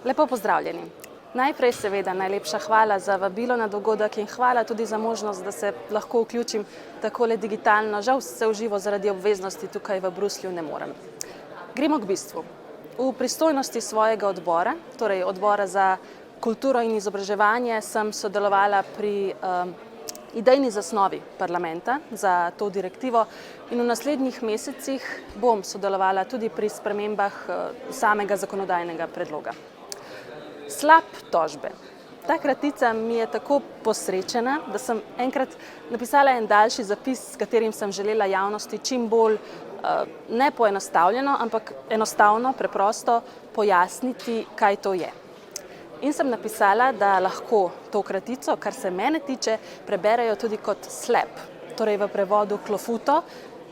Lepo pozdravljeni. Najprej seveda najlepša hvala za vabilo na dogodek in hvala tudi za možnost, da se lahko vključim takole digitalno. Žal se v živo zaradi obveznosti tukaj v Bruslju ne morem. Gremo k bistvu. V pristojnosti svojega odbora, torej odbora za kulturo in izobraževanje, sem sodelovala pri idejni zasnovi parlamenta za to direktivo in v naslednjih mesecih bom sodelovala tudi pri spremembah samega zakonodajnega predloga. Slap tožbe. Ta kratica mi je tako posrečena, da sem enkrat napisala en daljši zapis, s katerim sem želela javnosti čim bolj ne poenostavljeno, ampak enostavno, preprosto pojasniti, kaj to je. In sem napisala, da lahko to kratico, kar se mene tiče, preberejo tudi kot slap, torej v prevodu klofuto,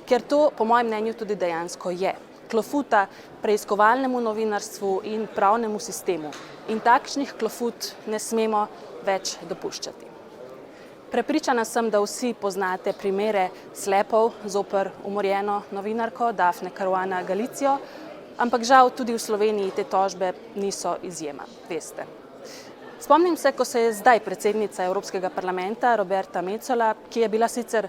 ker to po mojem mnenju tudi dejansko je. Klofuta preiskovalnemu novinarstvu in pravnemu sistemu. In takšnih klofut ne smemo več dopuščati. Prepričana sem, da vsi poznate primere slepov zoper umorjeno novinarko Daphne Caruana Galizio, ampak žal tudi v Sloveniji te tožbe niso izjema, veste. Spomnim se, ko se je zdaj predsednica Evropskega parlamenta Roberta Metsola, ki je bila sicer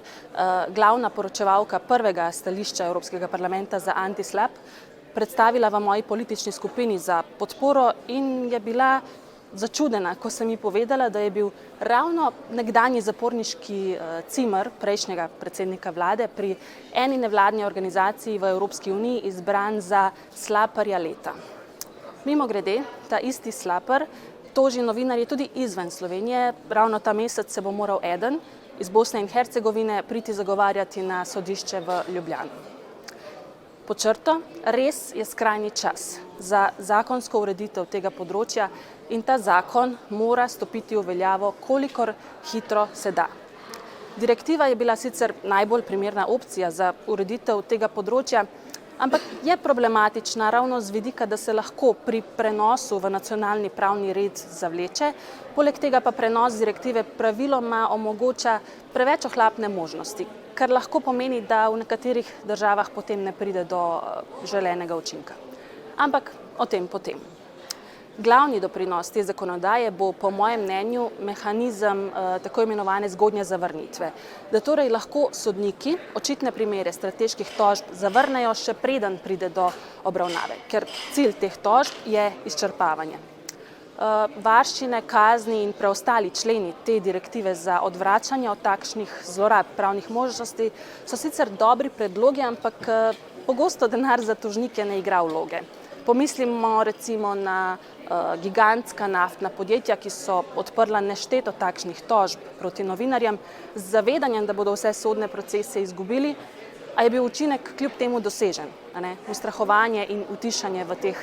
glavna poročevalka prvega stališča Evropskega parlamenta za anti-slap, predstavila v moji politični skupini za podporo in je bila začudena, ko sem ji povedala, da je bil ravno nekdanji zaporniški cimer prejšnjega predsednika vlade pri eni nevladni organizaciji v Evropski uniji izbran za slaparja leta. Mimogrede, ta isti slapar toži novinarje tudi izven Slovenije. Ravno ta mesec se bo moral eden iz Bosne in Hercegovine priti zagovarjati na sodišče v Ljubljani. Pod črto, res je skrajni čas za zakonsko ureditev tega področja in ta zakon mora stopiti v veljavo, kolikor hitro se da. Direktiva je bila sicer najbolj primerna opcija za ureditev tega področja, ampak je problematična ravno z vidika, da se lahko pri prenosu v nacionalni pravni red zavleče, poleg tega pa prenos direktive praviloma omogoča preveč ohlapne možnosti, kar lahko pomeni, da v nekaterih državah potem ne pride do želenega učinka. Ampak o tem potem. Glavni doprinos te zakonodaje bo po mojem mnenju mehanizem tako imenovane zgodnje zavrnitve, da torej lahko sodniki očitne primere strateških tožb zavrnejo še preden pride do obravnave, ker cilj teh tožb je izčrpavanje. Varščine, kazni in preostali členi te direktive za odvračanje od takšnih zlorab pravnih možnosti so sicer dobri predlogi, ampak pogosto denar za tožnike ne igra vloge. Pomislimo recimo na gigantska naftna podjetja, ki so odprla nešteto takšnih tožb proti novinarjem z zavedanjem, da bodo vse sodne procese izgubili, a je bil učinek kljub temu dosežen, ustrahovanje in utišanje v teh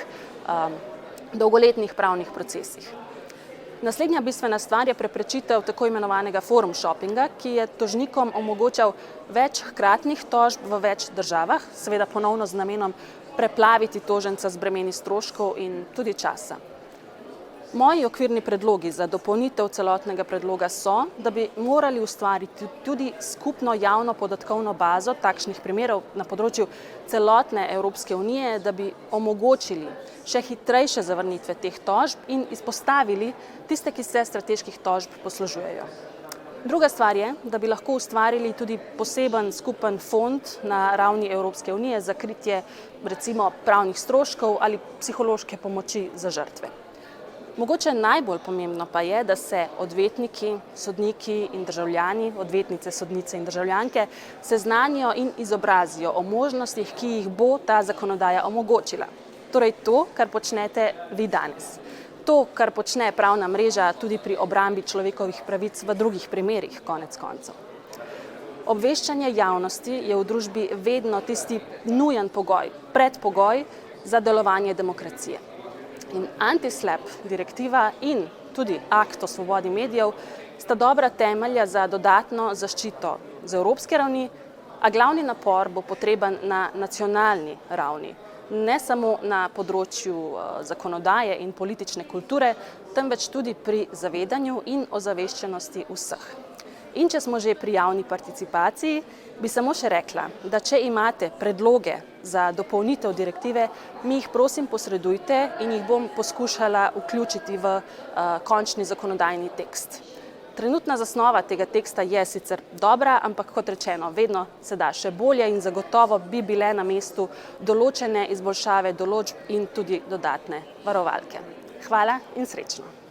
dolgoletnih pravnih procesih. Naslednja bistvena stvar je preprečitev tako imenovanega forum shoppinga, ki je tožnikom omogočal več hkratnih tožb v več državah, seveda ponovno z namenom preplaviti toženca z bremeni stroškov in tudi časa. Moji okvirni predlogi za dopolnitev celotnega predloga so, da bi morali ustvariti tudi skupno javno podatkovno bazo takšnih primerov na področju celotne Evropske unije, da bi omogočili še hitrejše zavrnitve teh tožb in izpostavili tiste, ki se strateških tožb poslužujejo. Druga stvar je, da bi lahko ustvarili tudi poseben skupen fond na ravni Evropske unije za kritje recimo pravnih stroškov ali psihološke pomoči za žrtve. Mogoče najbolj pomembno pa je, da se odvetniki, sodniki in državljani, odvetnice, sodnice in državljanke seznanijo in izobrazijo o možnostih, ki jih bo ta zakonodaja omogočila. Torej to, kar počnete vi danes. To, kar počne pravna mreža tudi pri obrambi človekovih pravic v drugih primerih, konec koncev. Obveščanje javnosti je v družbi vedno tisti nujen pogoj, predpogoj za delovanje demokracije. In anti-slap direktiva in tudi akt o svobodi medijev sta dobra temelja za dodatno zaščito z evropske ravni, a glavni napor bo potreben na nacionalni ravni. Ne samo na področju zakonodaje in politične kulture, temveč tudi pri zavedanju in ozaveščenosti vseh. In če smo že pri javni participaciji, bi samo še rekla, da če imate predloge za dopolnitev direktive, mi jih prosim posredujte in jih bom poskušala vključiti v končni zakonodajni tekst. Trenutna zasnova tega teksta je sicer dobra, ampak kot rečeno, vedno se da še bolje in zagotovo bi bile na mestu določene izboljšave določb in tudi dodatne varovalke. Hvala in srečno!